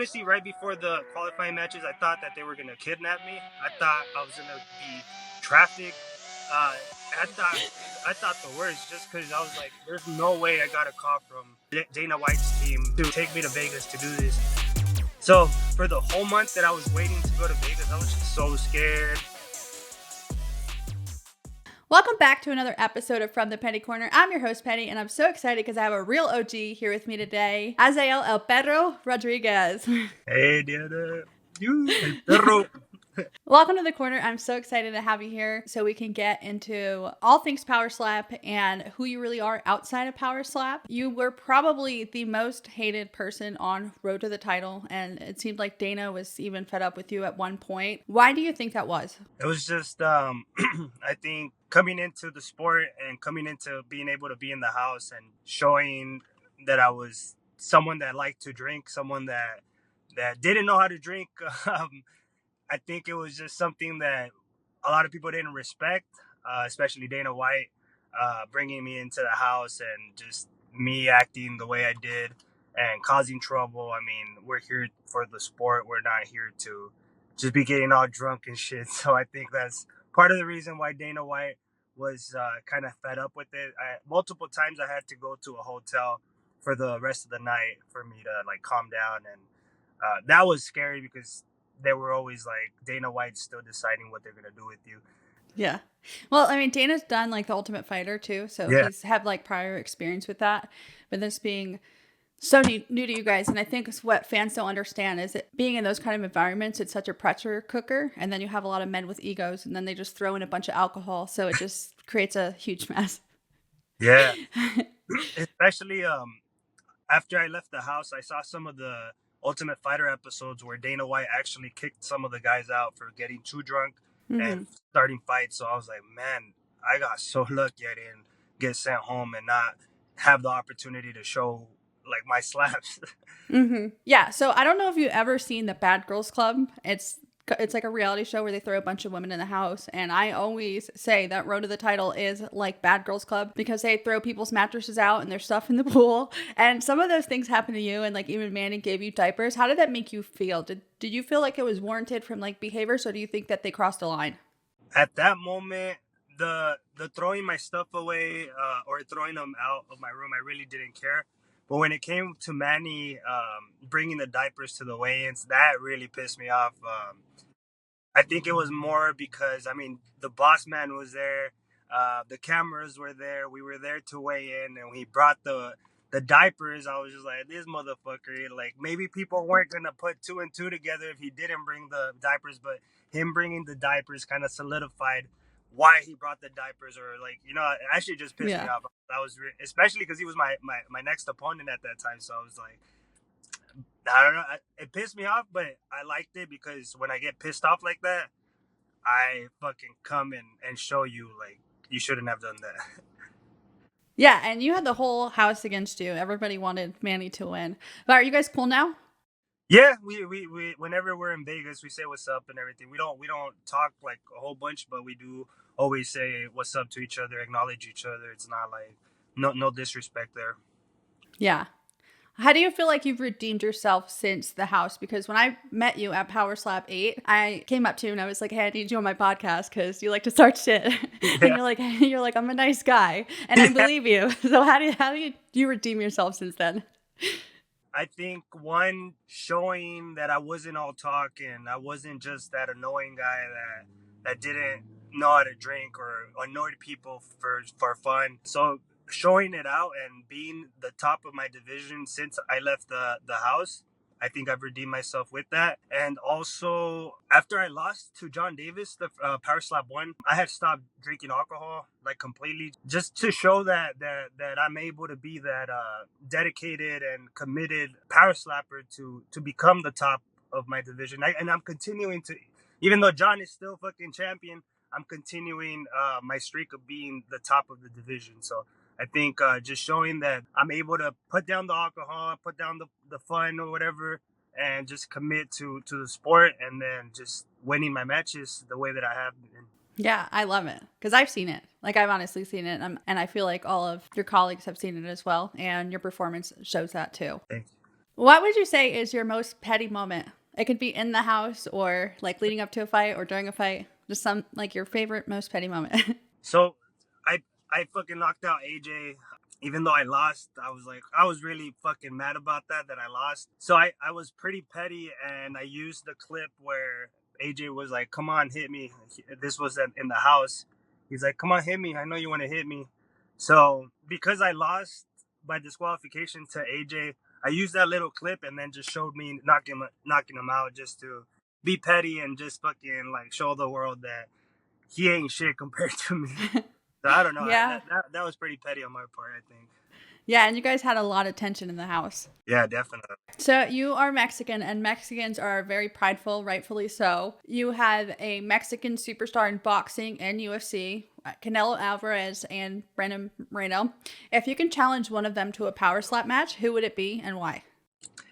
Honestly, right before the qualifying matches, I thought that they were gonna kidnap me. I thought I was gonna be trafficked. I thought I thought the worst, just because I was like, "There's no way I got a call from Dana White's team to take me to Vegas to do this." So for the whole month that I was waiting to go to Vegas, I was just so scared. Welcome back to another episode of From the Penny Corner. I'm your host, Penny, and I'm so excited because I have a real OG here with me today, Azael El Perro Rodriguez. Hey, Diana, you, el perro. Welcome to the corner. I'm so excited to have you here so we can get into all things Power Slap and who you really are outside of Power Slap. You were probably the most hated person on Road to the Title, and it seemed like Dana was even fed up with you at one point. Why do you think that was? It was just, I think coming into the sport and coming into being able to be in the house and showing that I was someone that liked to drink, someone that didn't know how to drink. I think it was just something that a lot of people didn't respect, especially Dana White, bringing me into the house and just me acting the way I did and causing trouble. I mean, we're here for the sport. We're not here to just be getting all drunk and shit. So I think that's part of the reason why Dana White was kind of fed up with it. Multiple times I had to go to a hotel for the rest of the night for me to like calm down, and that was scary because they were always like, Dana White's still deciding what they're gonna do with you. Yeah. Well, I mean, Dana's done like the Ultimate Fighter too, so Yeah, he's had like prior experience with that. But this being so new to you guys, and I think what fans don't understand is that being in those kind of environments, it's such a pressure cooker, and then you have a lot of men with egos, and then they just throw in a bunch of alcohol, so it just creates a huge mess. yeah. Especially after I left the house, I saw some of the Ultimate Fighter episodes where Dana White actually kicked some of the guys out for getting too drunk and Mm-hmm. starting fights. So I was like, man, I got so lucky I didn't get sent home and not have the opportunity to show like my slaps. Mm-hmm. Yeah. So I don't know if you've ever seen the Bad Girls Club. It's like a reality show where they throw a bunch of women in the house, and I always say that Road to the Title is like Bad Girls Club because they throw people's mattresses out and their stuff in the pool, and some of those things happen to you, and like even Manny gave you diapers. How did that make you feel? Did you feel like it was warranted from like behaviors, or do you think that they crossed a line? At that moment, the throwing my stuff away or throwing them out of my room, I really didn't care. But when it came to Manny bringing the diapers to the weigh-ins, that really pissed me off. I think it was more because, I mean, the boss man was there, the cameras were there, we were there to weigh in, and he brought the diapers. I was just like, this motherfucker. Like, maybe people weren't gonna put two and two together if he didn't bring the diapers, but him bringing the diapers kind of solidified why he brought the diapers, or like, it actually just pissed me Yeah. off. That was especially because he was my next opponent at that time, so I was like, I don't know. It pissed me off, but I liked it because when I get pissed off like that, I fucking come and show you like you shouldn't have done that. Yeah, and you had the whole house against you. Everybody wanted Manny to win. But are you guys cool now? Yeah, we whenever we're in Vegas, we say what's up and everything. We don't talk like a whole bunch, but we do always say what's up to each other, acknowledge each other. It's not like no disrespect there. Yeah. How do you feel like you've redeemed yourself since the house? Because when I met you at Power Slap 8, I came up to you and I was like, hey, I need you on my podcast because you like to start shit. And Yeah, you're like, I'm a nice guy. And I yeah. believe you. So how do you redeem yourself since then? I think one, showing that I wasn't all talk and I wasn't just that annoying guy that didn't know how to drink or annoyed people for fun. So showing it out and being the top of my division since I left the house, I think I've redeemed myself with that. And also, after I lost to John Davis, the Power Slap 1, I had stopped drinking alcohol like completely, just to show that I'm able to be that dedicated and committed Power Slapper to become the top of my division. And I'm continuing to, even though John is still fucking champion, I'm continuing my streak of being the top of the division. So I think just showing that I'm able to put down the alcohol, put down the fun or whatever, and just commit to the sport, and then just winning my matches the way that I have been. Yeah, I love it because I've seen it. Like I've honestly seen it, and I feel like all of your colleagues have seen it as well, and your performance shows that too. Thank you. What would you say is your most petty moment? It could be in the house or like leading up to a fight or during a fight. Just some like your favorite most petty moment. So I I fucking knocked out AJ. Even though I lost, I was really fucking mad about that I lost. So I was pretty petty, and I used the clip where AJ was like, "Come on, hit me." This was in the house. He's like, "Come on, hit me. I know you want to hit me." So because I lost by disqualification to AJ, I used that little clip and then just showed me knocking him out just to be petty and just fucking like show the world that he ain't shit compared to me. So I don't know. Yeah. That was pretty petty on my part, I think. Yeah, and you guys had a lot of tension in the house. Yeah, definitely. So you are Mexican, and Mexicans are very prideful, rightfully so. You have a Mexican superstar in boxing and UFC, Canelo Alvarez and Brandon Moreno. If you can challenge one of them to a power slap match, who would it be and why?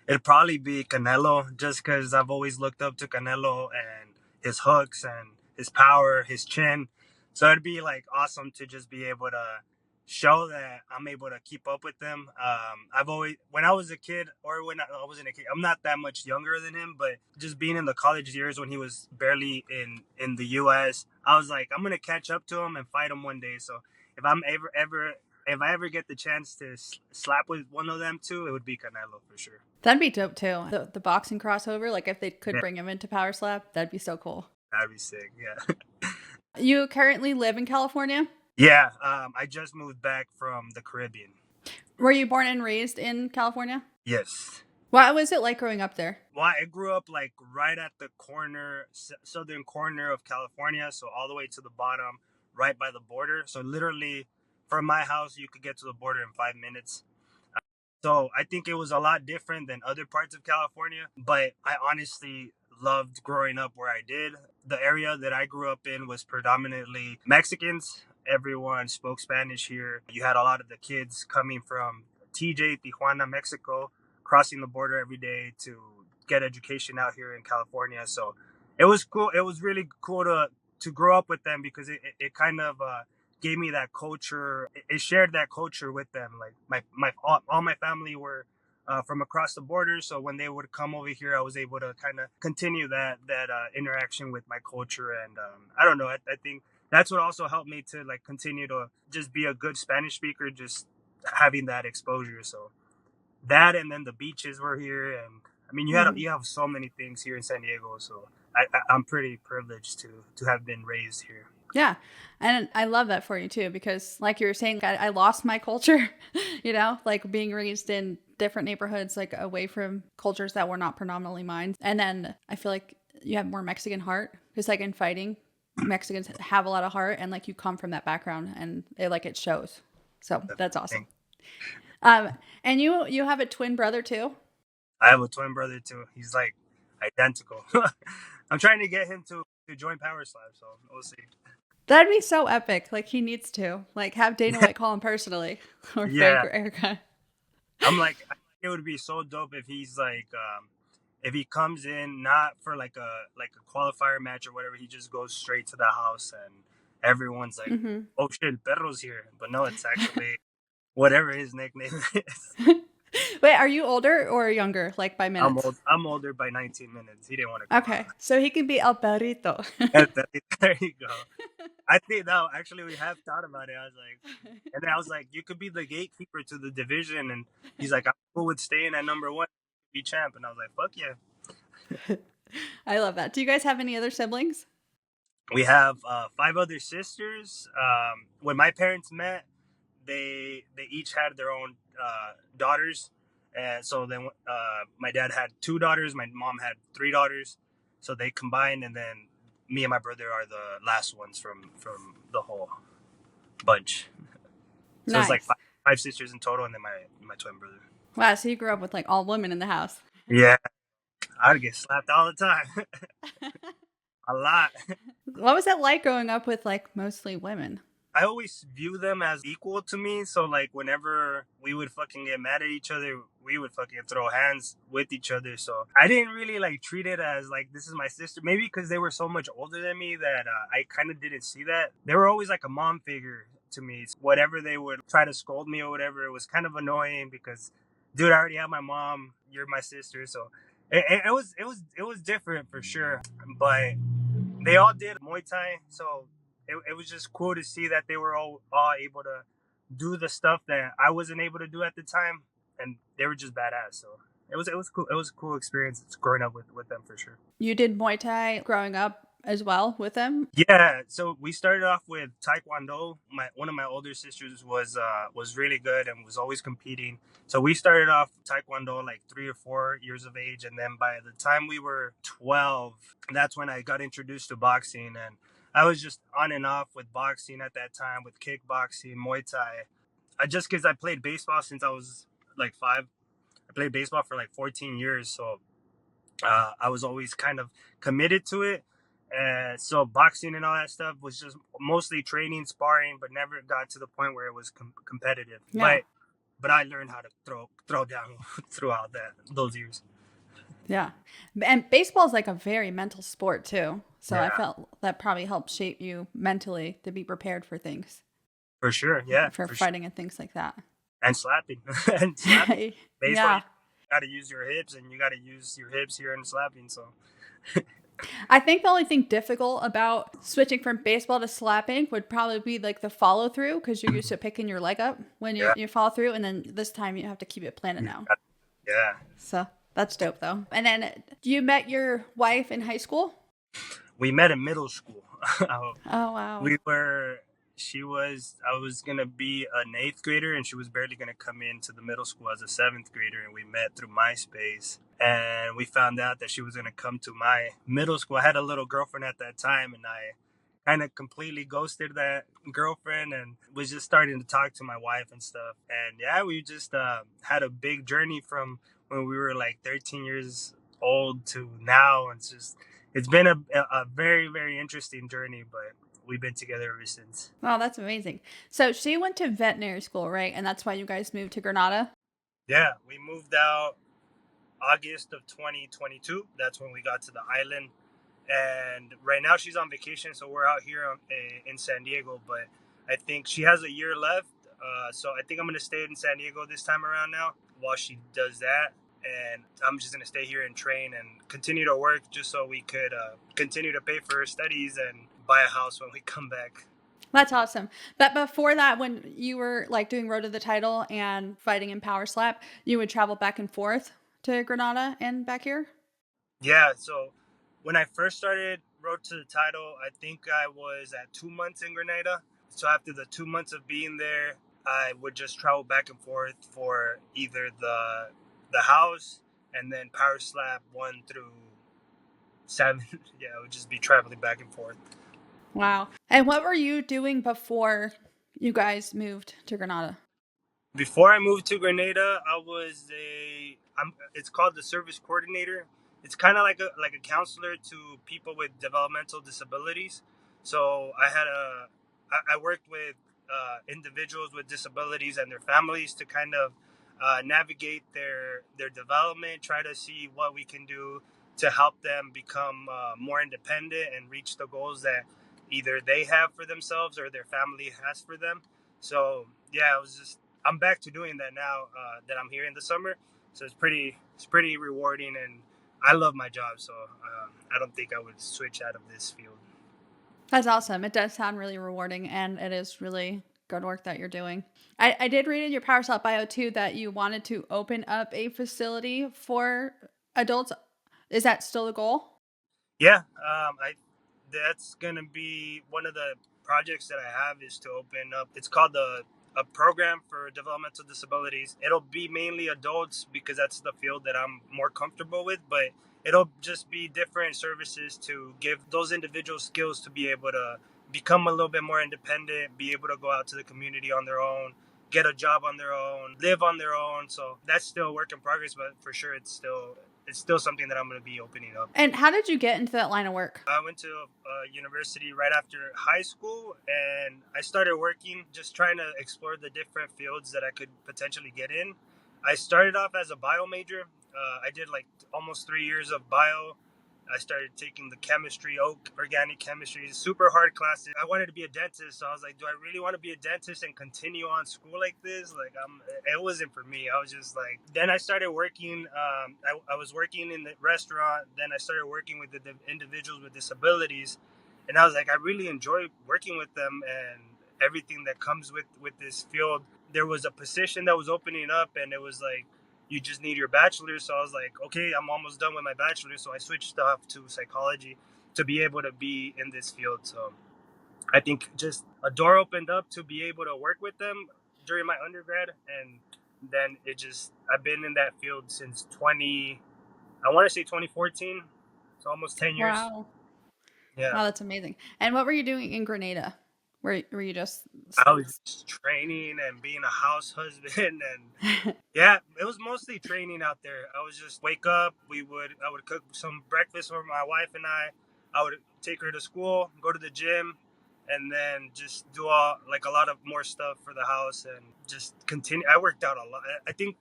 It'd probably be Canelo, just because I've always looked up to Canelo and his hooks and his power, his chin. So it'd be like awesome to just be able to show that I'm able to keep up with them. I've always, when I was a kid, or when I wasn't a kid, I'm not that much younger than him, but just being in the college years when he was barely in the U.S., I was like, I'm gonna catch up to him and fight him one day. So if I'm if I ever get the chance to slap with one of them two, it would be Canelo for sure. That'd be dope too. The boxing crossover, like if they could Yeah, bring him into power slap, that'd be so cool. that'd be sick. Yeah. You currently live in California? Yeah. I just moved back from the Caribbean. Were you born and raised in California? Yes. What was it like growing up there? Well, I grew up like right at the corner, southern corner of California. So all the way to the bottom, right by the border. So literally from my house, you could get to the border in 5 minutes. So I think it was a lot different than other parts of California, but I honestly loved growing up where I did. The area that I grew up in was predominantly Mexicans. Everyone spoke Spanish here. You had a lot of the kids coming from TJ, Tijuana, Mexico, crossing the border every day to get education out here in California. So it was cool. It was really cool to grow up with them because it kind of gave me that culture. It shared that culture with them. Like all my family were from across the border, so when they would come over here, I was able to kind of continue that interaction with my culture. And I don't know. I think that's what also helped me to like continue to just be a good Spanish speaker, just having that exposure. So that, and then the beaches were here, and I mean Mm. you have so many things here in San Diego. So I'm pretty privileged to have been raised here. Yeah. And I love that for you too, because like you were saying, I lost my culture, like being raised in different neighborhoods, like away from cultures that were not predominantly mine. And then I feel like you have more Mexican heart because like in fighting, Mexicans have a lot of heart and like you come from that background and it shows. So that's awesome. Um, and you have a twin brother too? I have a twin brother too. He's like identical. I'm trying to get him to join Power Slap, so we'll see. That'd be so epic. Like he needs to. Like have Dana White call him personally or Frank Yeah, or Erica. I'm like, I think it would be so dope if he's like, if he comes in not for like a qualifier match or whatever, he just goes straight to the house and everyone's like, Hmm. "Oh shit, Perro's here," but no, it's actually whatever his nickname is. Wait, are you older or younger? Like by minutes? I'm older by 19 minutes. He didn't want to come Okay, so he can be El Perrito. out. There you go. I think no, actually we have thought about it. I was like, and then I was like, you could be the gatekeeper to the division, and he's like, I'm cool with staying at number one, be champ, and I was like, fuck yeah. I love that. Do you guys have any other siblings? We have five other sisters. When my parents met, they each had their own daughters, and so then my dad had two daughters, my mom had three daughters, so they combined, and then me and my brother are the last ones from the whole bunch. So it's like Nice. five sisters in total, and then my twin brother. Wow, so you grew up with like all women in the house. Yeah, I'd get slapped all the time, a lot. What was it like growing up with like mostly women? I always view them as equal to me. So like whenever we would fucking get mad at each other, we would fucking throw hands with each other. So I didn't really like treat it as like this is my sister. Maybe because they were so much older than me that I kind of didn't see that. They were always like a mom figure to me. So whatever they would try to scold me or whatever, it was kind of annoying because dude, I already have my mom. You're my sister, so it was different for sure. But they all did Muay Thai, so it was just cool to see that they were all able to do the stuff that I wasn't able to do at the time, and they were just badass. So it was cool. It was a cool experience growing up with them for sure. You did Muay Thai growing up as well with them? Yeah, so we started off with Taekwondo. One of my older sisters was really good and was always competing. So we started off Taekwondo like 3 or 4 years of age, and then by the time we were 12, that's when I got introduced to boxing, and I was just on and off with boxing at that time, with kickboxing, Muay Thai. I just because I played baseball since I was like 5. I played baseball for like 14 years, so I was always kind of committed to it. And so boxing and all that stuff was just mostly training, sparring, but never got to the point where it was competitive. Yeah. But I learned how to throw down throughout those years. Yeah. And baseball is like a very mental sport too. So I Yeah, felt that probably helped shape you mentally to be prepared for things, for sure. Yeah, for for sure. fighting and things like that. And slapping, and slapping. Baseball, you Yeah. got to use your hips, and you got to use your hips here in slapping. So I think the only thing difficult about switching from baseball to slapping would probably be like the follow through because you're used to picking your leg up when yeah, you follow through, and then this time you have to keep it planted now. yeah. So that's dope though. And then you met your wife in high school? We met in middle school. Oh, wow. we were I was gonna be an 8th grader, and she was barely gonna come into the middle school as a 7th grader, and we met through MySpace, and we found out that she was gonna come to my middle school. I had a little girlfriend at that time, and I kind of completely ghosted that girlfriend and was just starting to talk to my wife and stuff. And yeah, we just had a big journey from when we were like 13 years old to now. It's been a very, very interesting journey, but we've been together ever since. Wow, that's amazing. So she went to veterinary school, right? And that's why you guys moved to Granada? Yeah, we moved out August of 2022. That's when we got to the island. And right now she's on vacation, so we're out here in San Diego. But I think she has a year left. So I think I'm going to stay in San Diego this time around now while she does that. And I'm just going to stay here and train and continue to work just so we could continue to pay for her studies and buy a house when we come back. That's awesome. But before that, when you were like doing Road to the Title and fighting in Power Slap, you would travel back and forth to Granada and back here? Yeah, so when I first started Road to the Title, I think I was at 2 months in Grenada. So after the 2 months of being there, I would just travel back and forth for either the house and then Power Slap 1 through 7. Yeah, I would just be traveling back and forth. Wow. And what were you doing before you guys moved to Granada? Before I moved to Grenada, it's called the service coordinator. It's kind of like a counselor to people with developmental disabilities. So I worked with individuals with disabilities and their families to kind of navigate their development, try to see what we can do to help them become more independent and reach the goals that either they have for themselves or their family has for them. So yeah, I'm back to doing that now that I'm here in the summer. So it's pretty rewarding, and I love my job. So I don't think I would switch out of this field. That's awesome. It does sound really rewarding and it is really good work that you're doing. I did read in your Power Slap bio too that you wanted to open up a facility for adults. Is that still the goal? Yeah, I that's gonna be one of the projects that I have is to open up. It's called a program for developmental disabilities. It'll be mainly adults because that's the field that I'm more comfortable with, but it'll just be different services to give those individuals skills to be able to become a little bit more independent, be able to go out to the community on their own, get a job on their own, live on their own. So that's still a work in progress, but for sure it's still something that I'm going to be opening up. And how did you get into that line of work? I went to university right after high school, and I started working, just trying to explore the different fields that I could potentially get in. I started off as a bio major. I did like almost 3 years of bio, I started taking the chemistry, organic chemistry, super hard classes. I wanted to be a dentist, so I was like, do I really want to be a dentist and continue on school like this? Like, it wasn't for me. I was just like, then I started working. I was working in the restaurant. Then I started working with the individuals with disabilities, and I was like, I really enjoy working with them and everything that comes with this field. There was a position that was opening up, and it was like, you just need your bachelor's. So I was like, okay, I'm almost done with my bachelor's. So I switched off to psychology to be able to be in this field. So I think just a door opened up to be able to work with them during my undergrad. And then I've been in that field since I want to say 2014. It's almost 10 years. Wow. Yeah. Wow, that's amazing. And what were you doing in Grenada? Were you just I was just training and being a house husband and yeah, it was mostly training out there. I was just wake up. I would cook some breakfast for my wife and I. I would take her to school, go to the gym, and then just do all like a lot of more stuff for the house and just continue. I worked out a lot. I think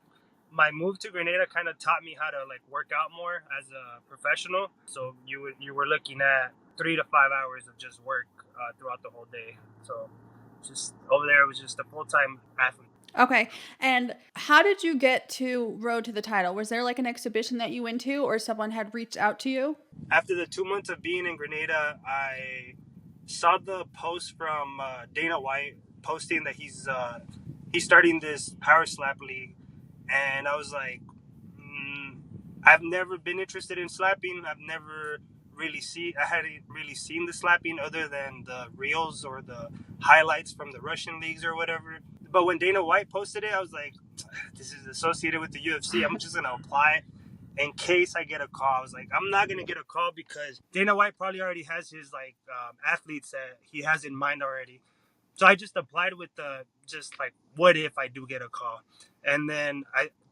my move to Grenada kind of taught me how to like work out more as a professional. So you were looking at 3 to 5 hours of just work throughout the whole day. So just over there, it was just a full time athlete. Okay. And how did you get to Road to the Title? Was there like an exhibition that you went to or someone had reached out to you? After the 2 months of being in Grenada, I saw the post from Dana White posting that he's starting this power slap league, and I was like, I've never been interested in slapping. I hadn't really seen the slapping other than the reels or the highlights from the Russian leagues or whatever. But when Dana White posted it, I was like, this is associated with the UFC. I'm just gonna apply in case I get a call. I was like, I'm not gonna get a call because Dana White probably already has his athletes that he has in mind already. So I just applied with the just like, what if I do get a call? And then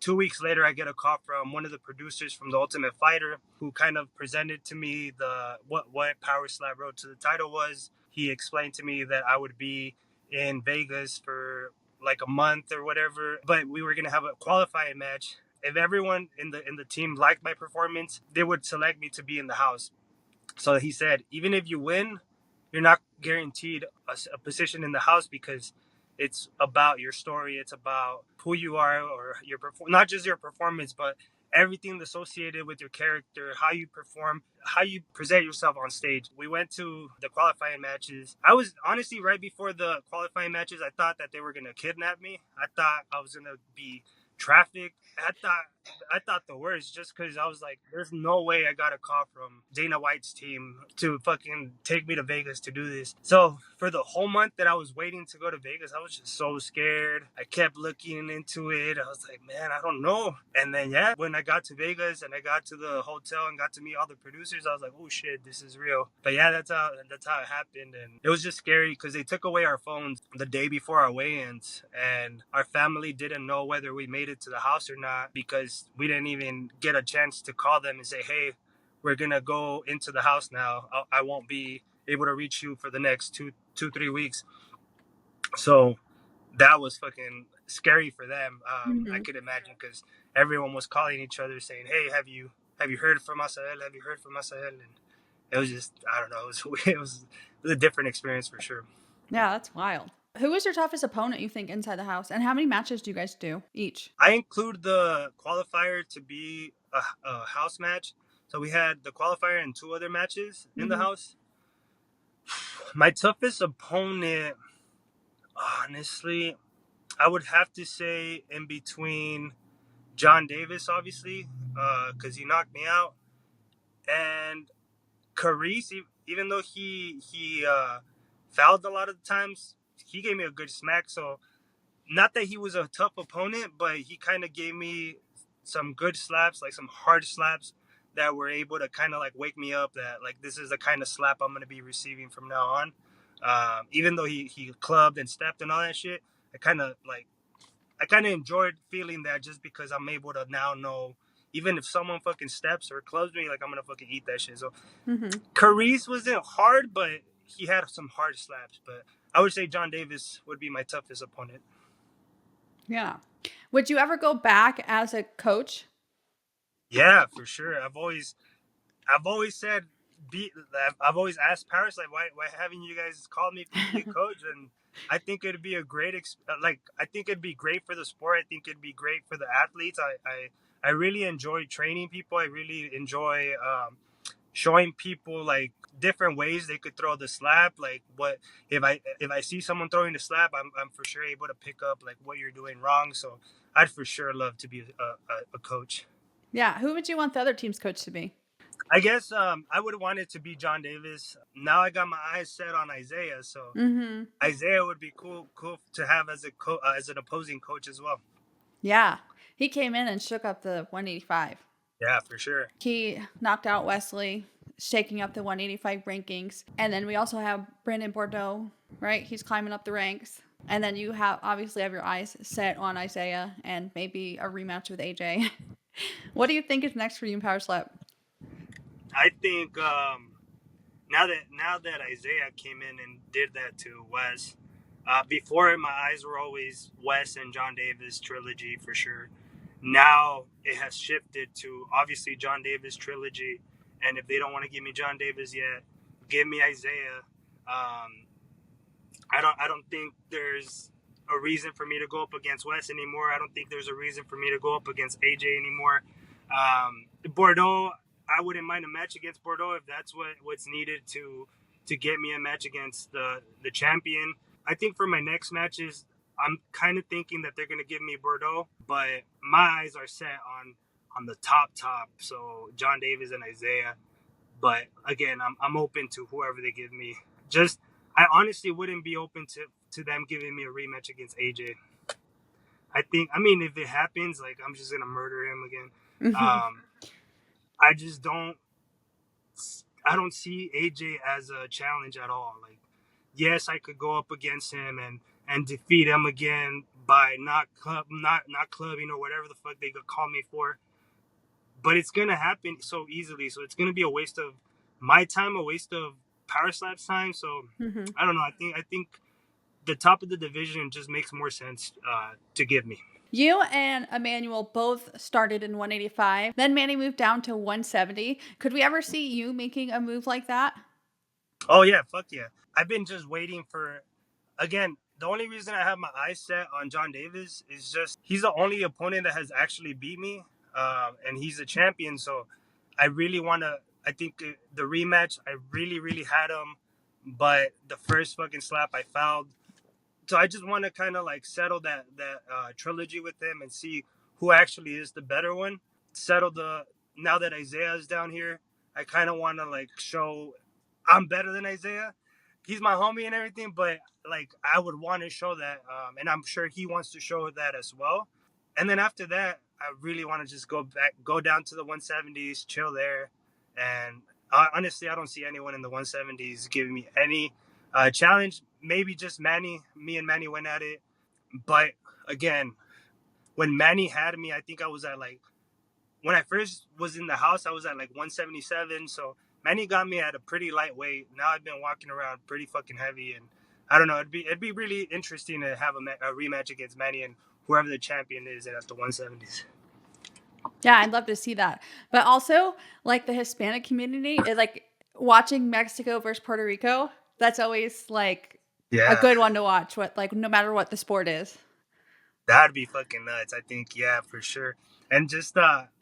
2 weeks later, I get a call from one of the producers from The Ultimate Fighter, who kind of presented to me the what Power Slap Road to the Title was. He explained to me that I would be in Vegas for like a month or whatever, but we were gonna have a qualifying match. If everyone in the team liked my performance, they would select me to be in the house. So he said, even if you win, you're not guaranteed a position in the house because it's about your story. It's about who you are or not just your performance, but everything associated with your character, how you perform, how you present yourself on stage. We went to the qualifying matches. I was honestly right before the qualifying matches. I thought that they were gonna kidnap me. I thought I was gonna be trafficked. I thought the worst just because I was like, there's no way I got a call from Dana White's team to fucking take me to Vegas to do this. So for the whole month that I was waiting to go to Vegas, I was just so scared. I kept looking into it. I was like, man, I don't know. And then, yeah, when I got to Vegas and I got to the hotel and got to meet all the producers, I was like, oh shit, this is real. But yeah, that's how it happened. And it was just scary because they took away our phones the day before our weigh-ins, and our family didn't know whether we made it to the house or not because we didn't even get a chance to call them and say, hey, we're gonna go into the house now. I won't be able to reach you for the next 3 weeks. So that was fucking scary for them. I Mm-hmm. could imagine because everyone was calling each other saying, hey, have you heard from Azael? Have you heard from Azael? And it was just, I don't know, it was a different experience for sure. Yeah, that's wild. Who was your toughest opponent you think inside the house? And how many matches do you guys do each? I include the qualifier to be a house match. So we had the qualifier and two other matches in the Mm-hmm. house. My toughest opponent, honestly, I would have to say in between John Davis, obviously, because he knocked me out, and Carice, even though he fouled a lot of the times, he gave me a good smack. So not that he was a tough opponent, but he kind of gave me some good slaps, like some hard slaps that were able to kind of like wake me up that like this is the kind of slap I'm gonna be receiving from now on. Even though he clubbed and stepped and all that shit, I kind of enjoyed feeling that just because I'm able to now know even if someone fucking steps or clubs me, like I'm gonna fucking eat that shit. So Mm-hmm. Carice wasn't hard, but he had some hard slaps. But I would say John Davis would be my toughest opponent. Yeah. Would you ever go back as a coach? Yeah, for sure. I've always I've always said, I've always asked Paris, like, why haven't you guys called me to be a coach? And I think it'd be a great, I think it'd be great for the sport. I think it'd be great for the athletes. I really enjoy training people. I really enjoy showing people like different ways they could throw the slap. Like what if I see someone throwing the slap, I'm for sure able to pick up like what you're doing wrong. So I'd for sure love to be a coach. Yeah. Who would you want the other team's coach to be? I guess I would want it to be John Davis. Now I got my eyes set on Isaiah, so Mm-hmm. Isaiah would be cool to have as as an opposing coach as well. Yeah. He came in and shook up the 185. Yeah, for sure. He knocked out Wesley, shaking up the 185 rankings. And then we also have Brandon Bordeaux, right? He's climbing up the ranks. And then you have obviously have your eyes set on Isaiah and maybe a rematch with AJ. What do you think is next for you in Power Slap? I think now that Isaiah came in and did that to Wes, before my eyes were always Wes and John Davis trilogy for sure. Now it has shifted to obviously John Davis trilogy, and if they don't want to give me John Davis yet, give me Isaiah. Um, I don't think there's a reason for me to go up against Wes anymore. I don't think there's a reason for me to go up against AJ anymore. Bordeaux, I wouldn't mind a match against Bordeaux if that's what's needed to get me a match against the champion. I think for my next matches, I'm kind of thinking that they're gonna give me Bordeaux, but my eyes are set on the top. So John Davis and Isaiah. But again, I'm open to whoever they give me. Just I honestly wouldn't be open to them giving me a rematch against AJ. I mean, if it happens, like I'm just gonna murder him again. Um, I just don't. I don't see AJ as a challenge at all. Like, yes, I could go up against him and defeat him again by not clubbing or whatever the fuck they could call me for. But it's gonna happen so easily. So it's gonna be a waste of my time, a waste of Power Slap's time. So Mm-hmm. I don't know. I think the top of the division just makes more sense to give me. You and Emmanuel both started in 185. Then Manny moved down to 170. Could we ever see you making a move like that? Oh yeah, fuck yeah. I've been just waiting for again. The only reason I have my eyes set on John Davis is just he's the only opponent that has actually beat me, and he's a champion. So I really want to. I think the rematch. I really had him, but the first fucking slap I fouled. So I just want to kind of like settle that trilogy with him and see who actually is the better one. Settle the now that Isaiah is down here. I kind of want to like show I'm better than Isaiah. He's my homie and everything, but like I would want to show that, and I'm sure he wants to show that as well. And then after that, I really want to just go down to the 170s, chill there, and honestly, I don't see anyone in the 170s giving me any challenge. Maybe just Manny. Me and Manny went at it, but again, when Manny had me, I think I was at like when I first was in the house, I was at like 177. So Manny got me at a pretty lightweight. Now I've been walking around pretty fucking heavy, and I don't know. It'd be really interesting to have a rematch against Manny and whoever the champion is at the 170s. Yeah, I'd love to see that. But also, like the Hispanic community, like watching Mexico versus Puerto Rico, that's always like a Yeah, good one to watch. What like no matter what the sport is. that'd be fucking nuts. I think yeah, for sure. And just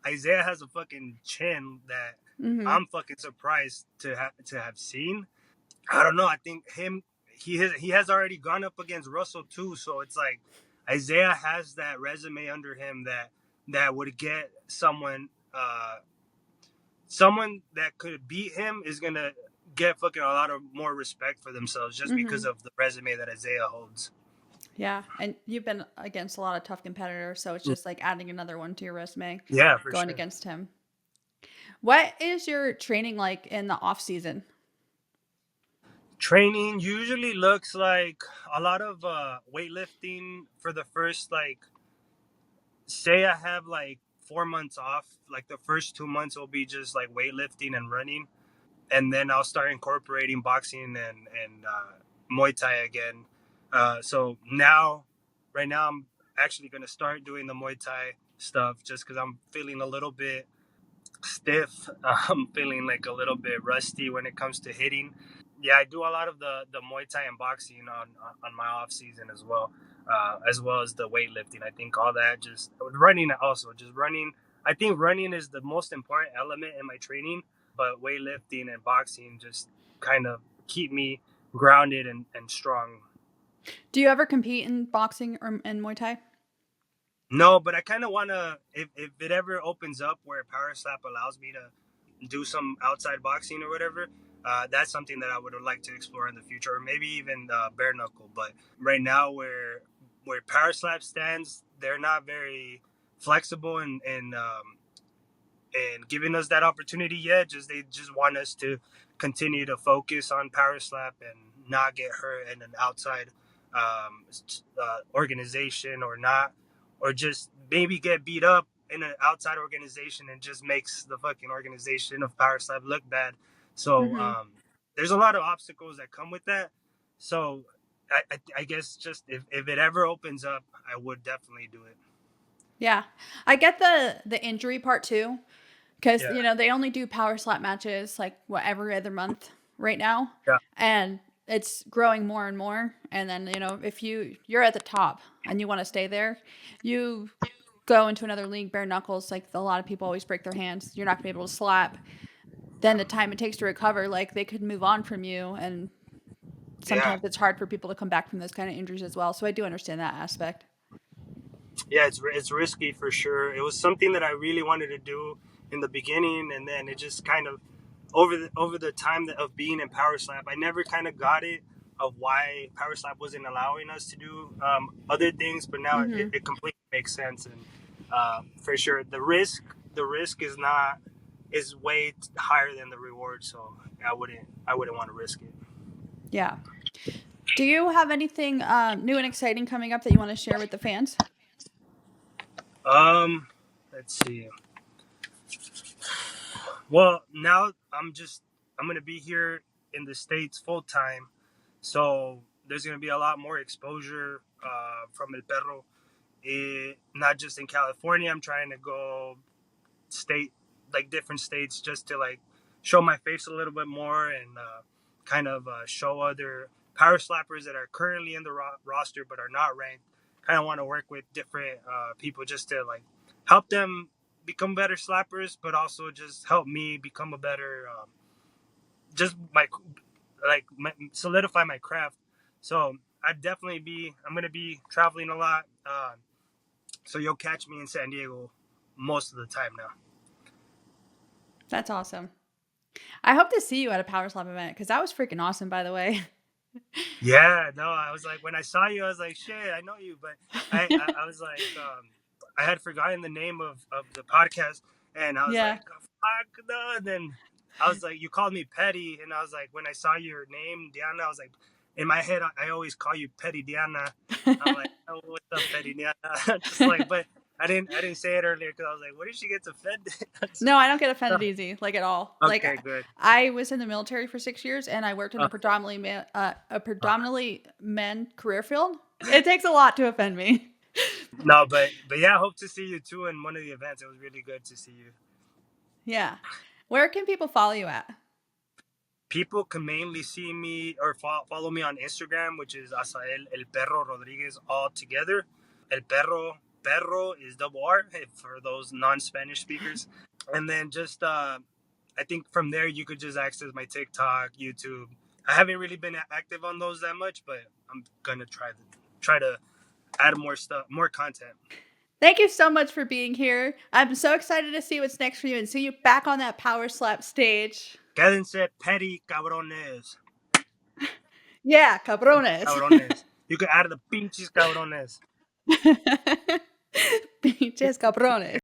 Isaiah has a fucking chin that Mm-hmm. I'm fucking surprised to have seen. I don't know. I think he has already gone up against Russell too, so it's like Isaiah has that resume under him that would get someone that could beat him is gonna get fucking a lot of more respect for themselves just Mm-hmm. because of the resume that Isaiah holds. Yeah, and you've been against a lot of tough competitors, so it's just like adding another one to your resume, Yeah, for going sure. against him. What is your training like in the off season? Training usually looks like a lot of weightlifting for the first like say I have like 4 months off, like the first 2 months will be just like weightlifting and running, and then I'll start incorporating boxing and Muay Thai again. So now, right now, I'm actually gonna start doing the Muay Thai stuff just because I'm feeling a little bit. stiff. I'm feeling like a little bit rusty when it comes to hitting. Yeah, I do a lot of the Muay Thai and boxing on my off season as well as the weightlifting. I think all that just running also just running. I think running is the most important element in my training, but weightlifting and boxing just kind of keep me grounded and strong. Do you ever compete in boxing or in Muay Thai? No, but I kind of want to, if it ever opens up where Power Slap allows me to do some outside boxing or whatever, that's something that I would like to explore in the future, or maybe even bare knuckle. But right now, where Power Slap stands, they're not very flexible and giving us that opportunity yet. Just they just want us to continue to focus on Power Slap and not get hurt in an outside organization or not, or just maybe get beat up in an outside organization and just makes the fucking organization of Power Slap look bad. So Mm-hmm. there's a lot of obstacles that come with that. So I guess just if it ever opens up, I would definitely do it. Yeah, I get the injury part too, because Yeah. they only do power slap matches like what every other month right now, Yeah. and it's growing more and more. And then if you're at the top and you want to stay there, you go into another league bare knuckles. Like a lot of people always break their hands. You're not gonna be able to slap. Then the time it takes to recover, like they could move on from you, and Yeah. sometimes it's hard for people to come back from those kind of injuries as well. So I do understand that aspect. Yeah, it's risky for sure. It was something that I really wanted to do in the beginning, and then it just kind of over the time of being in Power Slap, I never kind of got it of why Power Slap wasn't allowing us to do other things, but now Mm-hmm. it completely makes sense, and for sure the risk is way higher than the reward, so I wouldn't want to risk it. Yeah. Do you have anything new and exciting coming up that you want to share with the fans? Um, let's see. Well, now I'm gonna be here in the States full time, so there's gonna be a lot more exposure from El Perro. Not just in California. I'm trying to go state like different states just to like show my face a little bit more and kind of show other power slappers that are currently in the roster but are not ranked. Kind of want to work with different people just to like help them become better slappers, but also just help me become a better just solidify my craft. So I'm gonna be traveling a lot. So you'll catch me in San Diego most of the time now. That's awesome. I hope to see you at a Power Slap event because that was freaking awesome, by the way. Yeah, no, I was like when I saw you, I was like, shit, I know you, but I was like, I had forgotten the name of the podcast, and I was Yeah. like, oh, fuck, no. And then I was like, you called me Petty, and I was like, when I saw your name, Diana, I was like, in my head, I always call you Petty Diana. I'm like, oh, what's up, Petty Diana? Just like, but I didn't say it earlier because I was like, what if she gets offended? No, I don't get offended easy, like at all. Like Okay, good. I was in the military for 6 years, and I worked in Uh, a predominantly men career field. It takes a lot to offend me. no, but yeah, I hope to see you too in one of the events. It was really good to see you. Yeah. Where can people follow you at? People can mainly see me or follow me on Instagram, which is Azael El Perro Rodriguez all together. Perro is double R for those non-Spanish speakers. And then just I think from there you could just access my TikTok, YouTube. I haven't really been active on those that much, but I'm gonna try to add more stuff, more content. Thank you so much for being here. I'm so excited to see what's next for you and see you back on that Power Slap stage. Quédense petty cabrones. Yeah, cabrones. Cabrones. You could add the pinches cabrones. Pinches cabrones.